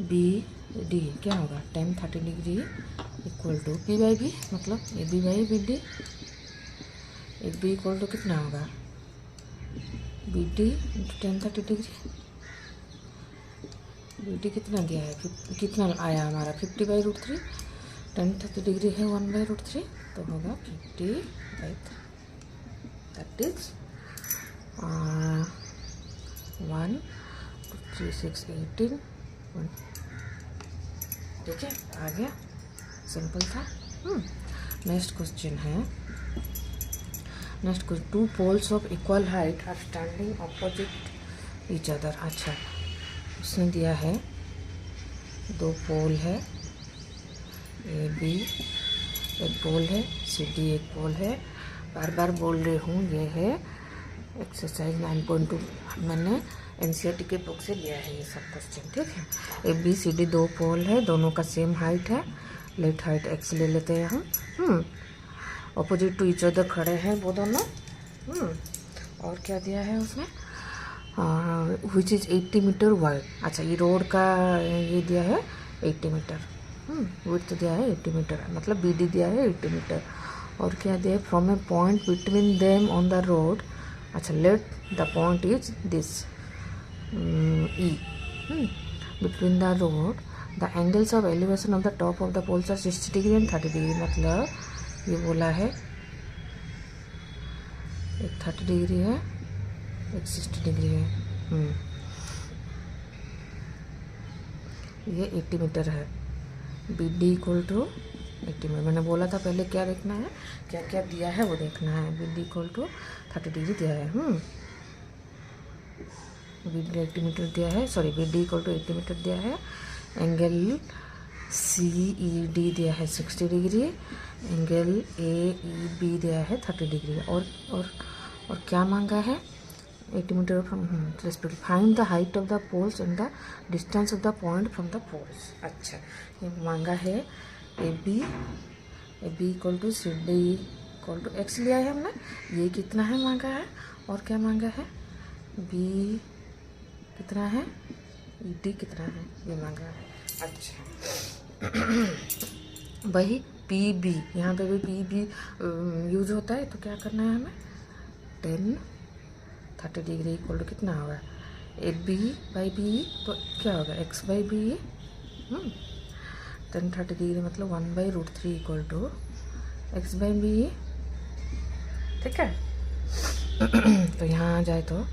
B D क्या होगा, tan 30 degree equal to P by B, मतलब ए B by B D, A B equal to कितना होगा, B D into tan 30 degree, B D कितना दिया है, कितना आया हमारा 50 बाई √3, tan 30 डिग्री है 1 बाई √3, तो होगा 50 बाई, दैट इज 1 2 3 6 18 1 ठीक है, आ गया, सिंपल था। नेक्स्ट क्वेश्चन है, next question, 2 poles of equal height are standing opposite each other. अच्छा, उसने दिया है 2 पोल है, ए बी एक पोल है, सी डी एक पोल है। बार बार बोल रही हूँ, ये है एक्सरसाइज 9.2, मैंने एनसीईआरटी के बुक से लिया है ये सब क्वेश्चन, ठीक है। ए बी सी डी 2 पोल है, दोनों का सेम हाइट है, लेट हाइट एक्स ले लेते हैं हम। अपोजिट टू ईच अदर खड़े हैं वो दोनों। और क्या दिया है उसमें, विच इज़ 80 मीटर वाइड। अच्छा, ये रोड का ये दिया है 80 मीटर, विड्थ दिया है 80 मीटर, मतलब बी डी दिया है 80 मीटर। और क्या दिया है, from a point between them on the road. अच्छा, let the point is this E, between the road the angles of elevation of the top of the poles are 60 degree and 30 degree. मतलब ये बोला है एक 30 degree है, एक 60 degree है। ये 80 मीटर है, B D equal to 80 metre. मैंने बोला था पहले क्या देखना है, क्या क्या दिया है वो देखना है। B D equal to 30 degree दिया है, बी डी 80 मीटर दिया है, sorry B D equal to 80 metre दिया है। एंगल सी ई डी दिया है 60 degree, angle A E B दिया है 30 डिग्री। और क्या मांगा है, 80 metre from respect, find the height of the poles and the distance of the point from the poles. अच्छा, ये मांगा है A B equal to C D equal to X लिया है हमने, ये कितना है मांगा है, और क्या मांगा है, बी कितना है, ई डी कितना है, ये मांगा है। अच्छा वही पी बी, यहाँ पे भी पी बी यूज होता है, तो क्या करना है हमें, 30 डिग्री इक्वल टू कितना होगा, ए बी बाई बी, तो क्या होगा एक्स बाई बी। 30 डिग्री मतलब 1/√3 equal to X by B, ठीक है। तो यहाँ आ जाए तो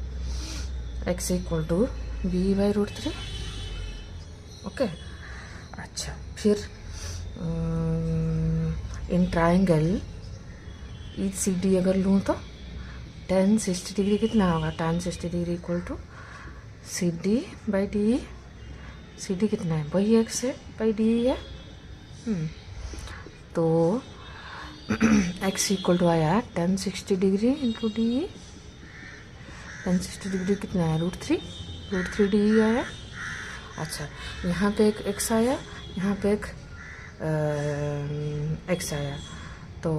x equal to b/√3, okay. अच्छा, फिर in triangle E C D अगर लूँ तो tan 60 डिग्री कितना होगा, tan 60 degree equal to C D by D. C D कितना है, वही एक्स है बाई डी है। तो एक्स इक्वल टू आया tan 60 degree into D. tan 60 degree कितना है, √3 डी आया। अच्छा, यहाँ पे एक एक्स आया, यहाँ पे एक एक्स आया, तो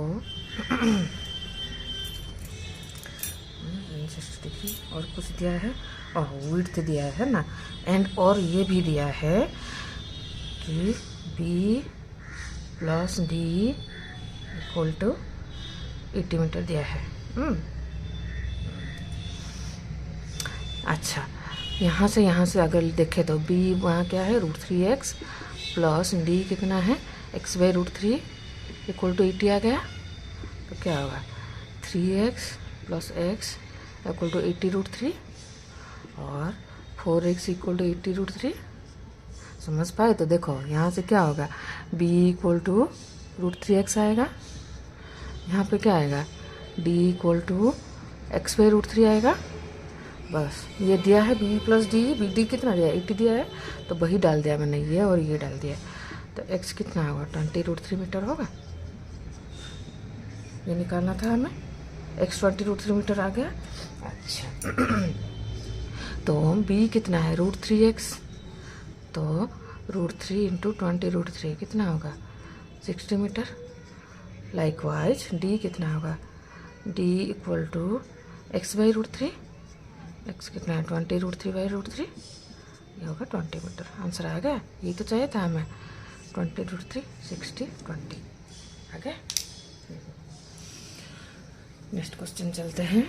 60 डिग्री और कुछ दिया है, और विड्थ दिया है ना, एंड और ये भी दिया है कि B plus D equal to 80 metre दिया है। अच्छा, यहाँ से अगर देखें तो b वहाँ क्या है, √3x प्लस डी कितना है, x/√3 इक्वल टू 80 आ गया। तो क्या होगा, 3x plus x equal to 80√3 और 4x इक्वल टू 80√3। समझ पाए? तो देखो यहाँ से क्या होगा, b इक्वल टू √3x आएगा, यहाँ पे क्या आएगा, d इक्वल टू x/√3 आएगा। बस ये दिया है b plus D, B D कितना दिया है, 80 दिया है, तो वही डाल दिया मैंने, ये और ये डाल दिया। तो x कितना होगा, 20√3 मीटर होगा, ये निकालना था हमें, x 20√3 मीटर आ गया। अच्छा तो b कितना है, √3x, तो √3 इंटू 20√3 कितना होगा, 60 मीटर। लाइकवाइज d कितना होगा, d equal to x/√3, x कितना है, 20√3/√3, ये होगा 20 मीटर। आंसर आ गया, यही तो चाहिए था हमें, 20√3 60 20 आ गया। नेक्स्ट क्वेश्चन चलते हैं।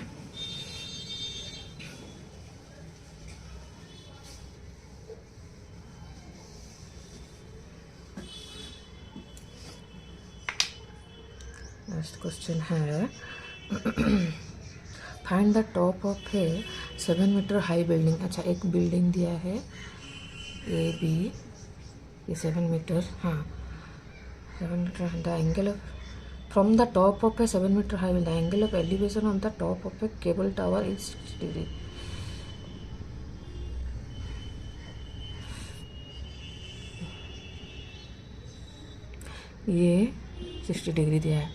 नेक्स्ट क्वेश्चन है find the top of a 7 metre high building. अच्छा, एक बिल्डिंग दिया है ए बी ये 7 मीटर, हाँ 7 metre. The angle of from the top of a 7 metre high, the angle of elevation on the top of a cable tower is 60 degree. ये 60 degree दिया है।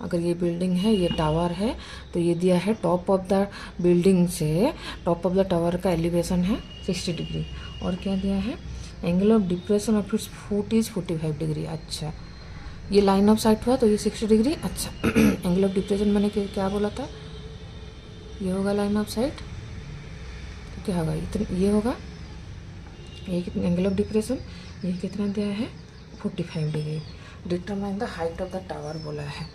अगर ये बिल्डिंग है, ये टावर है, तो ये दिया है टॉप ऑफ द बिल्डिंग से टॉप ऑफ द टावर का एलिवेशन है 60 डिग्री। और क्या दिया है, angle of depression of its foot is 45 degree. अच्छा, ये लाइन ऑफ साइट हुआ तो ये 60 डिग्री। अच्छा एंगल ऑफ डिप्रेशन मैंने क्या बोला था, ये होगा लाइन ऑफ साइट, तो क्या होगा, इतना ये होगा, ये कितना एंगल ऑफ डिप्रेशन, ये कितना दिया है 45 degree. Determine the height of the tower बोला है,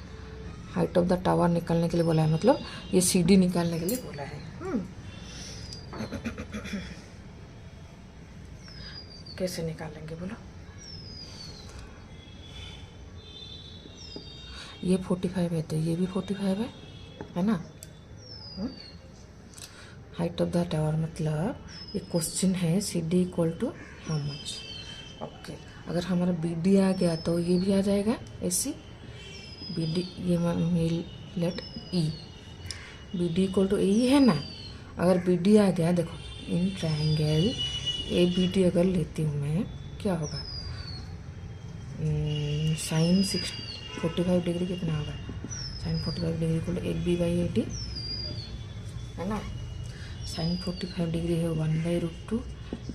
हाइट ऑफ द टावर निकालने के लिए बोला है, मतलब ये CD निकालने के लिए बोला है। कैसे निकालेंगे बोलो, ये 45 है तो ये भी 45 है ना। हाइट ऑफ द टावर मतलब ये क्वेश्चन है CD equal to how much. Okay, अगर हमारा BD आ गया तो ये भी आ जाएगा AC, BD ये let E, BD equal to AE है ना। अगर BD आ गया, देखो इन ट्रायंगल ABD अगर लेती हूँ मैं, क्या होगा, साइन 45 डिग्री कितना होगा, sign 45 degree equal to 8B/AD है ना। साइन 45 डिग्री है 1/√2,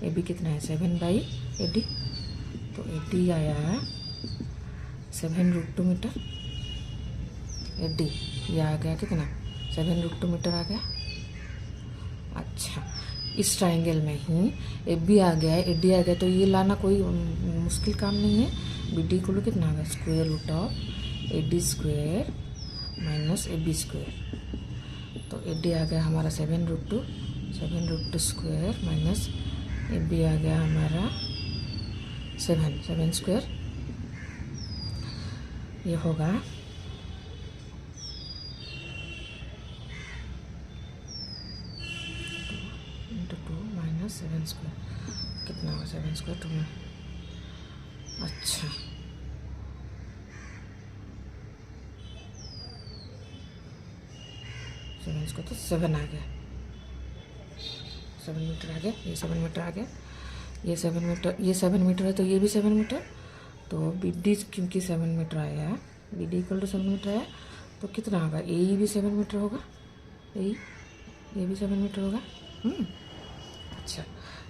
AB कितना है 7/AD, तो AD आया 7√2 मीटर। AD ये आ गया कितना 7√2 मीटर आ गया। अच्छा, इस ट्रायंगल में ही AB आ गया है, AD आ गया, तो ये लाना कोई मुश्किल काम नहीं है। BD को कितना होगा, square root of AD square minus AB square. तो AD आ गया हमारा 7√2 स्क्वायर माइनस AB आ गया हमारा 7 स्क्वायर, ये होगा 7 स्क्वायर, कितना होगा 7 स्क्वायर 2 में। अच्छा, सेवन स्क्वायर तो 7 आ गया, 7 मीटर आ गया, ये 7 मीटर आ गया, ये 7 मीटर, ये 7 मीटर है तो ये भी 7 मीटर। तो BD क्योंकि 7 मीटर आया, BD इक्वल टू 7 मीटर आया, तो कितना होगा, AE भी 7 मीटर होगा, ये भी 7 मीटर होगा। अच्छा,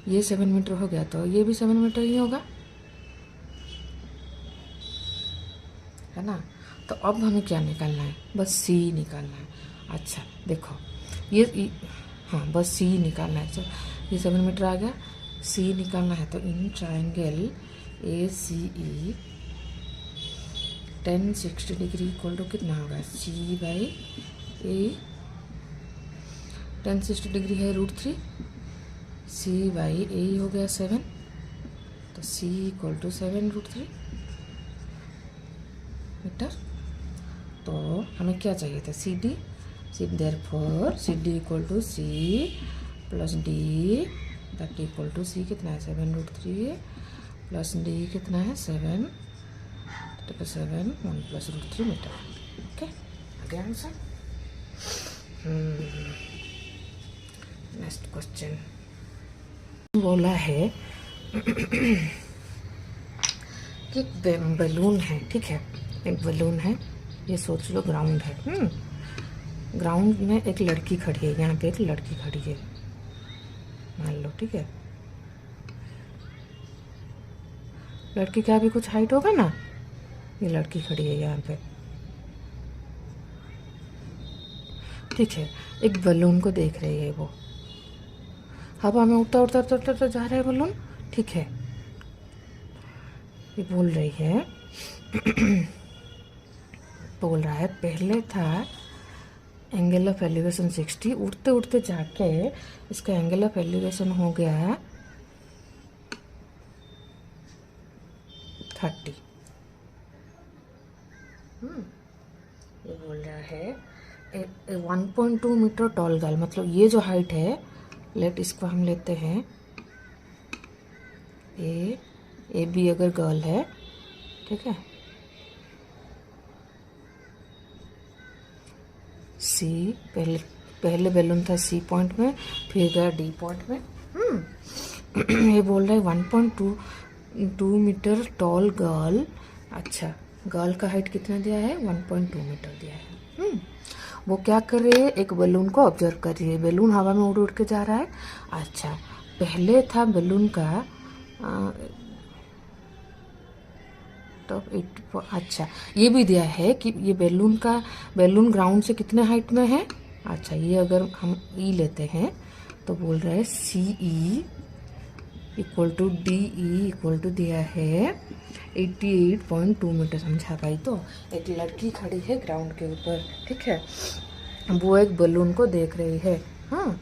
ये 7 मीटर हो गया तो ये भी 7 मीटर ही होगा, है ना। तो अब हमें क्या निकालना है, बस C निकालना है। अच्छा देखो ये हाँ बस C निकालना है। ये 7 मीटर आ गया, C निकालना है, तो in triangle ACE tan 60 degree equal to कितना होगा, C/AE। tan 60 डिग्री है √3, C/AE हो गया 7, तो C इक्वल टू 7√3 मीटर। तो हमें क्या चाहिए था, CD, therefore CD equal to C plus D, that equal to C कितना है 7√3 प्लस D कितना है 7, तो 7 1 प्लस √3 मीटर। ओके, आगे आंसर। नेक्स्ट क्वेश्चन बोला है कि बलून है, ठीक है, एक बलून है, ये सोच लो ग्राउंड है। ग्राउंड में एक लड़की खड़ी है, यहाँ पे एक लड़की खड़ी है मान लो, ठीक है। लड़की का भी कुछ हाइट होगा ना, ये लड़की खड़ी है यहाँ पे, ठीक है। एक बलून को देख रही है, वो हवा में उड़ता उड़ता उड़ता उड़ता जा रहा है बलून, ठीक है। ये बोल रही है बोल रहा है पहले था एंगल ऑफ एलिवेशन 60, उड़ते उड़ते जाके इसका एंगल ऑफ एलिवेशन हो गया 30। ये बोल रहा है 1.2 मीटर टॉल गर्ल, मतलब ये जो हाइट है, लेट इसको हम लेते हैं A ए बी अगर गर्ल है, ठीक है, सी पहले बैलून था सी पॉइंट में, फिर गया डी पॉइंट में। ये बोल रहा है 1.2 मीटर टॉल गर्ल। अच्छा, गर्ल का हाइट कितना दिया है? 1.2 मीटर दिया है। वो क्या कर रही है? एक बैलून को ऑब्जर्व कर रही है। बैलून हवा में उड़ उड़ के जा रहा है। अच्छा, पहले था बैलून का तो अच्छा, ये भी दिया है कि ये बैलून ग्राउंड से कितने हाइट में है। अच्छा, ये अगर हम ई लेते हैं तो बोल रहे हैं C E equal to D E equal to दिया है 88.2 मीटर। समझा भाई? तो एक लड़की खड़ी है ग्राउंड के ऊपर, ठीक है, वो एक बैलून को देख रही है। हाँ,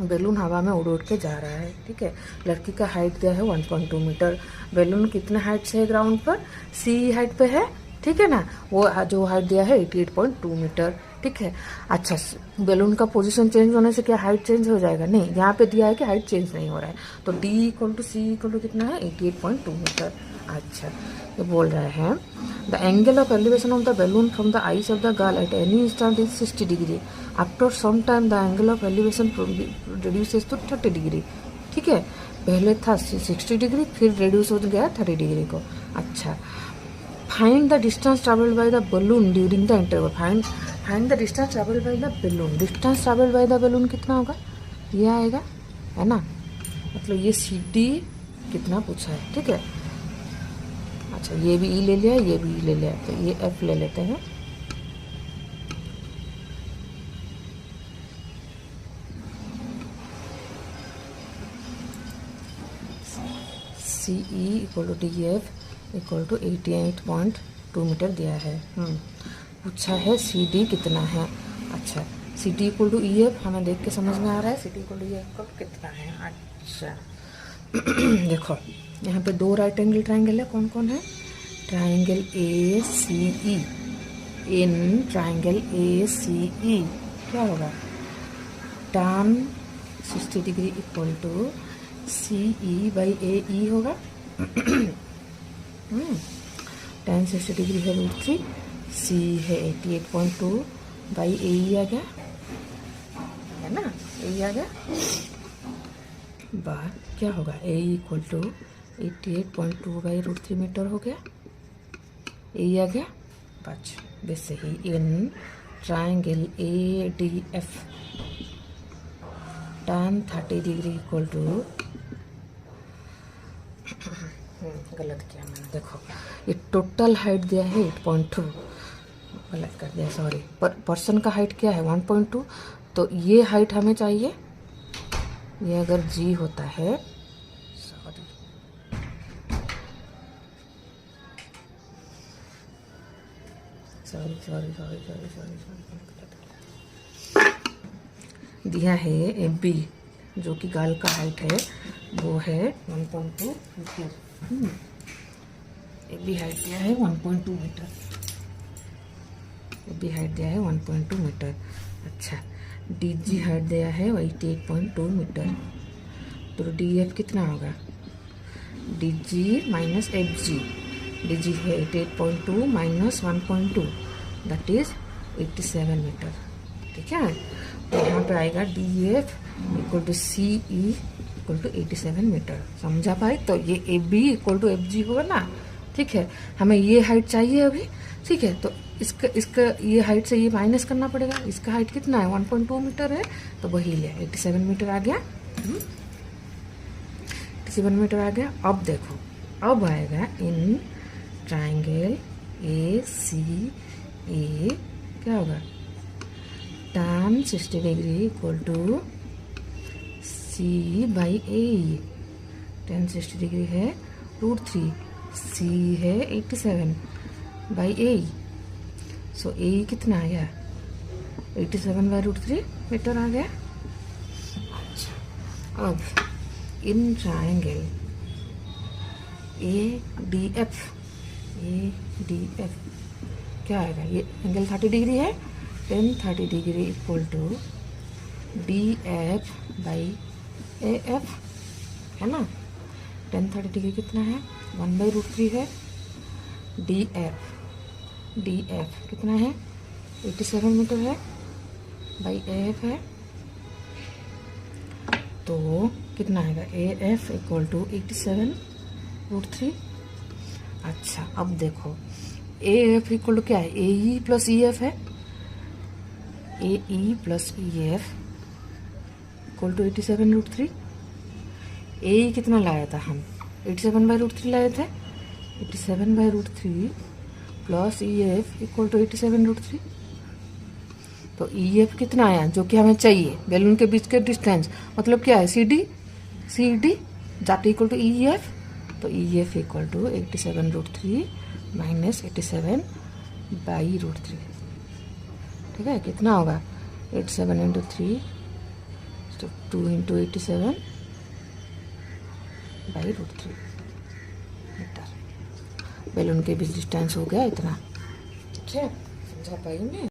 बैलून हवा में उड़ उड़ के जा रहा है, ठीक है। लड़की का हाइट दिया है 1.2 मीटर। बैलून कितने हाइट से है ग्राउंड पर? सी हाइट पे है, ठीक है ना। वो जो हाइट दिया है 88.2 मीटर, ठीक है। अच्छा, बैलून का पोजीशन चेंज होने से क्या हाइट चेंज हो जाएगा? नहीं, यहाँ पे दिया है कि हाइट चेंज नहीं हो रहा है। तो D equal to C equal to कितना है? 88.2 मीटर। अच्छा, ये बोल रहे हैं the angle of elevation of the balloon from the eyes of the girl at any instant is 60 degree. After some time the angle of elevation reduces to 30 degree, ठीक है। पहले था 60 डिग्री, फिर रिड्यूस हो गया 30 डिग्री को। अच्छा, find the distance travelled by the balloon during the interval. Find the distance travelled by the balloon. Distance travelled by the balloon कितना होगा? ये आएगा, है ना। मतलब ये सी डी कितना पूछा है, ठीक है। अच्छा, ये भी ई ले लिया, ये भी ई ले लिया, तो ये एफ ले लेते हैं। C E equal to D F equal to 88.2 metre दिया है। पूछा है सी डी कितना है। अच्छा, C D equal to E F हमें देख के समझ में आ रहा है C D equal to E F का कितना है। अच्छा, देखो यहाँ पे दो राइट एंगल ट्राइंगल है। कौन कौन है? Triangle A C E. In triangle A C ई क्या होगा? tan 60 degree equal to C E by A E होगा। tan 60 डिग्री है √3, सी है 88.2 बाई ए ई आ गया, है ना। ए आ गया, बार क्या होगा? A equal to 88.2 by √3 metre हो गया। ए आ गया, बच वैसे ही in triangle A D F tan 30 degree equal to गलत किया मैंने, देखो ये टोटल हाइट दिया है 8.2, गलत कर दिया, सॉरी। पर्सन का हाइट क्या है? 1.2। तो ये हाइट हमें चाहिए, ये अगर जी होता है, sorry sorry sorry sorry sorry sorry sorry दिया है ए बी, जो कि गाल का हाइट है वो है 1.2 मीटर। ए बी हाइट दिया है 1.2 मीटर। ए बी हाइट दिया है 1.2 मीटर। अच्छा, डी जी हाइट दिया है 88.2 मीटर। तो डी एफ कितना होगा? D G minus F G. D G है 88.2 माइनस 1.2, दैट इज 87 मीटर, ठीक है। तो यहाँ पे आएगा D F equal to C E equal to 87 metre. समझा पाए? तो ये A B equal to F G होगा ना, ठीक है। हमें ये हाइट चाहिए अभी, ठीक है। तो इसका ये हाइट से ये माइनस करना पड़ेगा। इसका हाइट कितना है? 1.2 मीटर है, तो वही लिया 87 मीटर आ गया। 87 मीटर आ गया। अब देखो, अब आएगा इन ट्राइंगल ए सी ए क्या होगा? tan 60 degree equal to C by A. tan 60 degree है √3, सी है 87 बाई ए। सो ए कितना आ गया? 87 बाई √3 मीटर आ गया। अच्छा, अब in triangle A D F क्या आएगा? ये एंगल 30 डिग्री है, tan 30 degree equal to D F by A F, है ना। tan 30 कितना है 1/√3 है। डी एफ कितना है 87 मीटर है बाई AF है, तो कितना आएगा AF इक्वल टू 87√3। अच्छा अब देखो AF इक्वल टू क्या है AE प्लस EF है, AE plus EF equal to 87√3। AE कितना लाया था हम 87/√3 लाए थे, 87/√3 प्लस EF इक्वल टू 87√3। तो EF कितना आया जो कि हमें चाहिए, बैलून के बीच के डिस्टेंस मतलब क्या है CD जाट इक्वल टू EF, तो EF इक्वल टू 87√3 माइनस 87/√3। ठीक है कितना होगा 87 इंटू 3 तो 2 इंटू 87/√3 मीटर। बैलून के बीच डिस्टेंस हो गया इतना। ठीक है समझा पाई मैं।